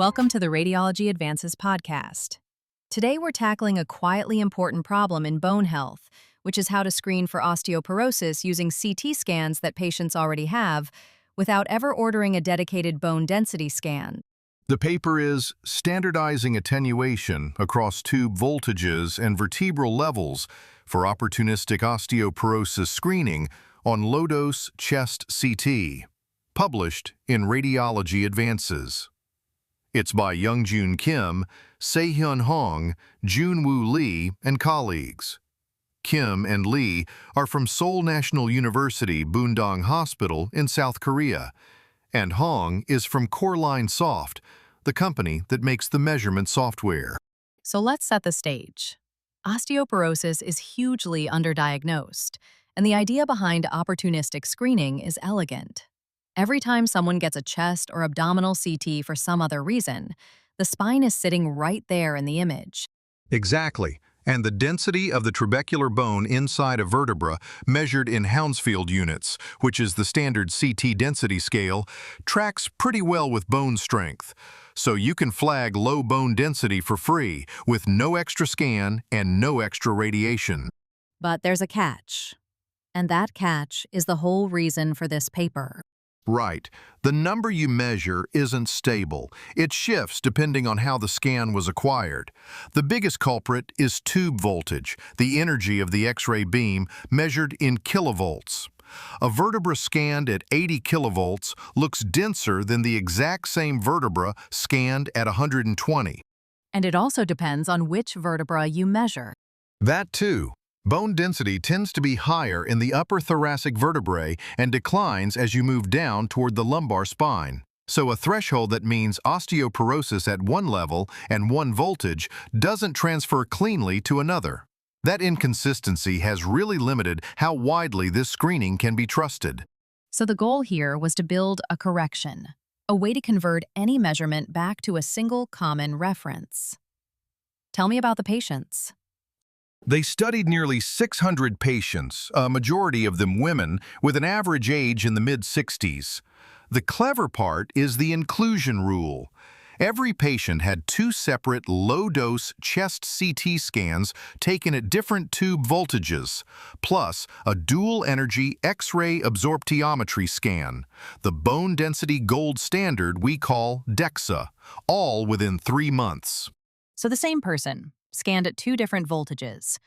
Welcome to the Radiology Advances podcast. Today we're tackling a quietly important problem in bone health, which is how to screen for osteoporosis using CT scans that patients already have, without ever ordering a dedicated bone density scan. The paper is Standardizing Attenuation across tube voltages and vertebral levels for opportunistic osteoporosis screening on low-dose chest CT, published in Radiology Advances. It's by Youngjun Kim, Se-hyun Hong, Junwoo Lee, and colleagues. Kim and Lee are from Seoul National University Bundang Hospital in South Korea, and Hong is from Coreline Soft, the company that makes the measurement software. So let's set the stage. Osteoporosis is hugely underdiagnosed, and the idea behind opportunistic screening is elegant. Every time someone gets a chest or abdominal CT for some other reason, the spine is sitting right there in the image. Exactly. And the density of the trabecular bone inside a vertebra, measured in Hounsfield units, which is the standard CT density scale, tracks pretty well with bone strength. So you can flag low bone density for free, with no extra scan and no extra radiation. But there's a catch. And that catch is the whole reason for this paper. Right. The number you measure isn't stable. It shifts depending on how the scan was acquired. The biggest culprit is tube voltage, the energy of the X-ray beam measured in kilovolts. A vertebra scanned at 80 kilovolts looks denser than the exact same vertebra scanned at 120. And it also depends on which vertebra you measure. That too. Bone density tends to be higher in the upper thoracic vertebrae and declines as you move down toward the lumbar spine. So a threshold that means osteoporosis at one level and one voltage doesn't transfer cleanly to another. That inconsistency has really limited how widely this screening can be trusted. So the goal here was to build a correction, a way to convert any measurement back to a single common reference. Tell me about the patients. They studied nearly 600 patients, a majority of them women, with an average age in the mid-60s. The clever part is the inclusion rule. Every patient had two separate low-dose chest CT scans taken at different tube voltages, plus a dual-energy X-ray absorptiometry scan, the bone density gold standard we call DEXA, all within 3 months. So the same person, scanned at two different voltages.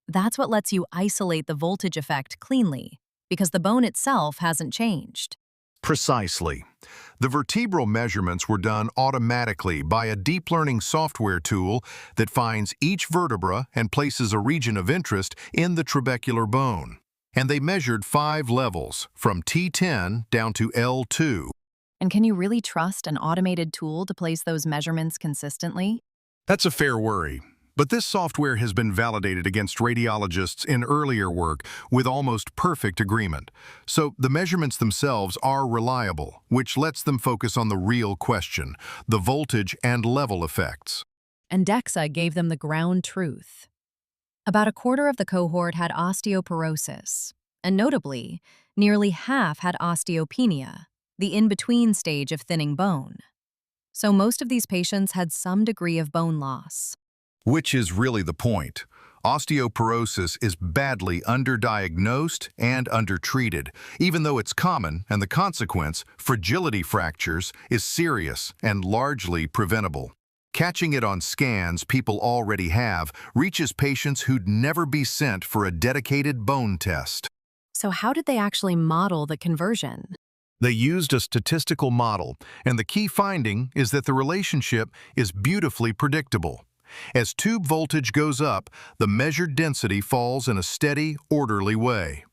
That's what lets you isolate the voltage effect cleanly, because the bone itself hasn't changed. Precisely. The vertebral measurements were done automatically by a deep learning software tool that finds each vertebra and places a region of interest in the trabecular bone. And they measured 5 levels, from T10 down to L2. And can you really trust an automated tool to place those measurements consistently? That's a fair worry. But this software has been validated against radiologists in earlier work with almost perfect agreement. So the measurements themselves are reliable, which lets them focus on the real question, the voltage and level effects. And DEXA gave them the ground truth. About a quarter of the cohort had osteoporosis, and notably, nearly half had osteopenia, the in-between stage of thinning bone. So most of these patients had some degree of bone loss. Which is really the point. Osteoporosis is badly underdiagnosed and undertreated, even though it's common, and the consequence, fragility fractures, is serious and largely preventable. Catching it on scans people already have reaches patients who'd never be sent for a dedicated bone test. So how did they actually model the conversion? They used a statistical model, and the key finding is that the relationship is beautifully predictable. As tube voltage goes up, the measured density falls in a steady, orderly way.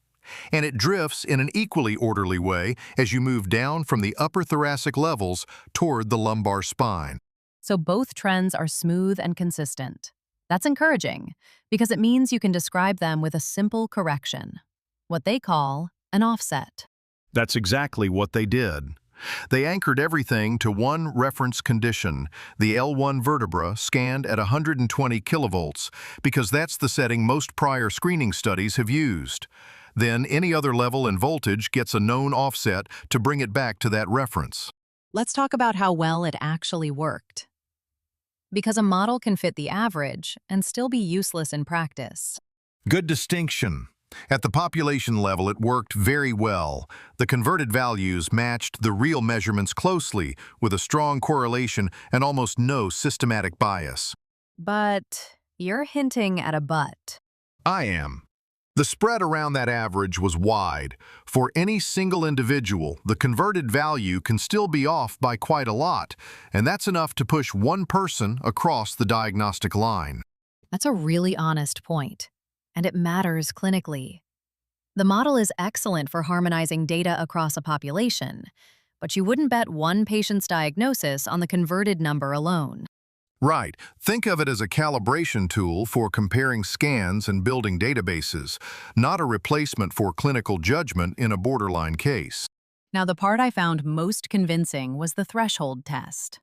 And it drifts in an equally orderly way as you move down from the upper thoracic levels toward the lumbar spine. So both trends are smooth and consistent. That's encouraging, because it means you can describe them with a simple correction, what they call an offset. That's exactly what they did. They anchored everything to one reference condition, the L1 vertebra scanned at 120 kilovolts, because that's the setting most prior screening studies have used. Then any other level in voltage gets a known offset to bring it back to that reference. Let's talk about how well it actually worked. Because a model can fit the average and still be useless in practice. Good distinction. At the population level, it worked very well. The converted values matched the real measurements closely, with a strong correlation and almost no systematic bias. But you're hinting at a but. I am. The spread around that average was wide. For any single individual, the converted value can still be off by quite a lot, and that's enough to push one person across the diagnostic line. That's a really honest point, and it matters clinically. The model is excellent for harmonizing data across a population, but you wouldn't bet one patient's diagnosis on the converted number alone. Right. Think of it as a calibration tool for comparing scans and building databases, not a replacement for clinical judgment in a borderline case. Now, the part I found most convincing was the threshold test.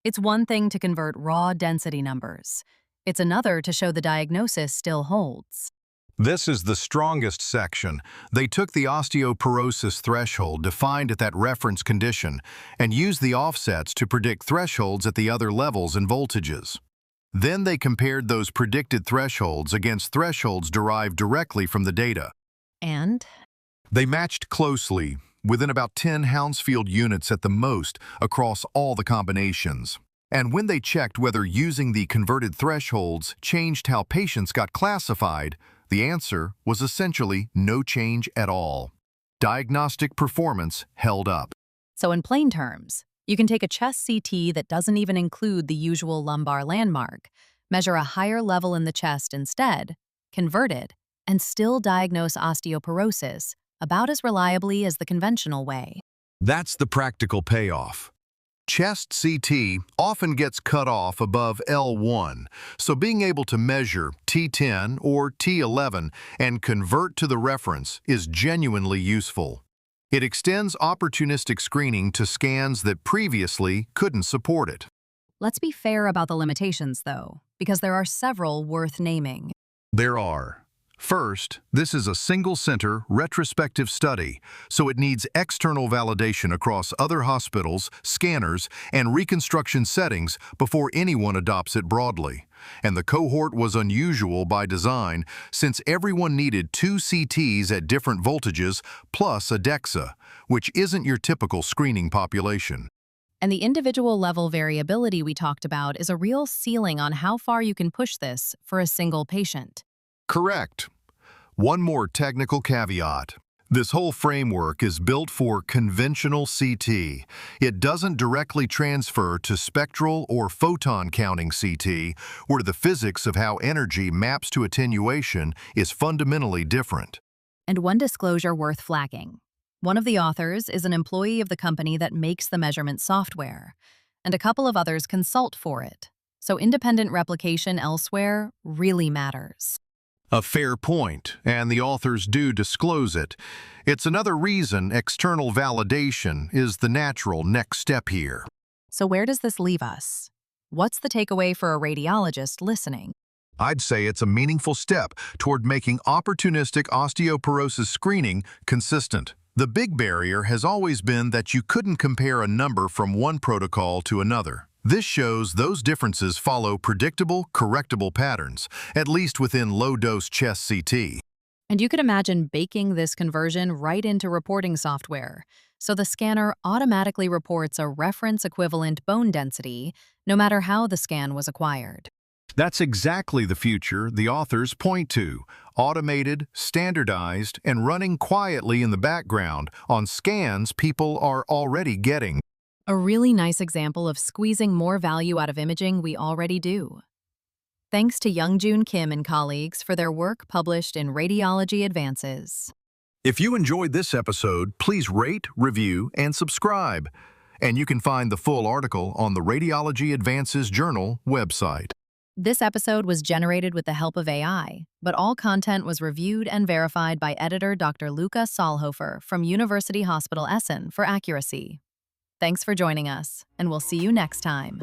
It's one thing to convert raw density numbers. It's another to show the diagnosis still holds. This is the strongest section. They took the osteoporosis threshold defined at that reference condition and used the offsets to predict thresholds at the other levels and voltages. Then they compared those predicted thresholds against thresholds derived directly from the data. And? They matched closely, within about 10 Hounsfield units at the most across all the combinations. And when they checked whether using the converted thresholds changed how patients got classified, the answer was essentially no change at all. Diagnostic performance held up. So in plain terms, you can take a chest CT that doesn't even include the usual lumbar landmark, measure a higher level in the chest instead, convert it, and still diagnose osteoporosis about as reliably as the conventional way. That's the practical payoff. Chest CT often gets cut off above L1, so being able to measure T10 or T11 and convert to the reference is genuinely useful. It extends opportunistic screening to scans that previously couldn't support it. Let's be fair about the limitations, though, because there are several worth naming. There are. First, this is a single-center, retrospective study, so it needs external validation across other hospitals, scanners, and reconstruction settings before anyone adopts it broadly. And the cohort was unusual by design, since everyone needed 2 CTs at different voltages plus a DEXA, which isn't your typical screening population. And the individual level variability we talked about is a real ceiling on how far you can push this for a single patient. Correct. One more technical caveat. This whole framework is built for conventional CT. It doesn't directly transfer to spectral or photon counting CT, where the physics of how energy maps to attenuation is fundamentally different. And one disclosure worth flagging. One of the authors is an employee of the company that makes the measurement software, and a couple of others consult for it. So independent replication elsewhere really matters. A fair point, and the authors do disclose it. It's another reason external validation is the natural next step here. So where does this leave us? What's the takeaway for a radiologist listening? I'd say it's a meaningful step toward making opportunistic osteoporosis screening consistent. The big barrier has always been that you couldn't compare a number from one protocol to another. This shows those differences follow predictable, correctable patterns, at least within low-dose chest CT. And you could imagine baking this conversion right into reporting software, so the scanner automatically reports a reference-equivalent bone density, no matter how the scan was acquired. That's exactly the future the authors point to: automated, standardized, and running quietly in the background on scans people are already getting. A really nice example of squeezing more value out of imaging we already do. Thanks to Youngjun Kim and colleagues for their work published in Radiology Advances. If you enjoyed this episode, please rate, review, and subscribe. And you can find the full article on the Radiology Advances Journal website. This episode was generated with the help of AI, but all content was reviewed and verified by editor Dr. Luca Solhofer from University Hospital Essen for accuracy. Thanks for joining us, and we'll see you next time.